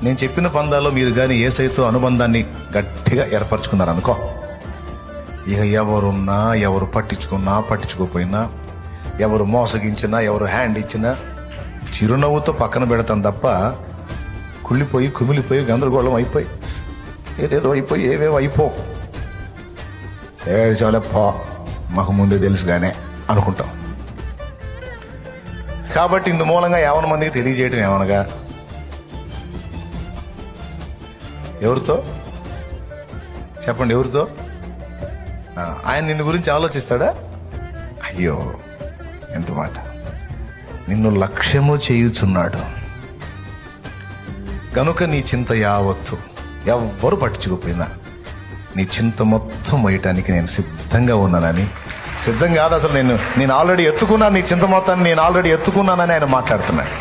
నేను చెప్పిన పందాల్లో మీరు కానీ యేసయ్యతో అనుబంధాన్ని గట్టిగా ఏర్పరచుకున్నారనుకో, ఇక ఎవరున్నా, ఎవరు పట్టించుకున్నా పట్టించుకోపోయినా, ఎవరు మోసగించినా, ఎవరు హ్యాండ్ ఇచ్చినా చిరునవ్వుతో పక్కన పెడతాం తప్ప కుళ్ళిపోయి కుమిలిపోయి గందరగోళం అయిపోయి ఏదేదో అయిపోయి ఏవేవో అయిపో ఏడ్చాలప్పా మాకు ముందే తెలుసుగానే అనుకుంటాం. కాబట్టి ఇందు మూలంగా యావన మందికి తెలియజేయటం ఏమనగా, ఎవరితో చెప్పండి, ఎవరితో? ఆయన నిన్ను గురించి ఆలోచిస్తాడా? అయ్యో ఎంత మాట! నిన్ను లక్ష్యము చేయుచున్నాడు కనుక నీ చింత యావత్తు ఎవ్వరు పట్టించుకోపోయినా నీ చింత మొత్తం వేయటానికి నేను సిద్ధంగా ఉన్నానని, సిద్ధం కాదు అసలు, నేను ఆల్రెడీ ఎత్తుకున్నాను, నీ చింత మొత్తాన్ని నేను ఆల్రెడీ ఎత్తుకున్నానని ఆయన మాట్లాడుతున్నాడు.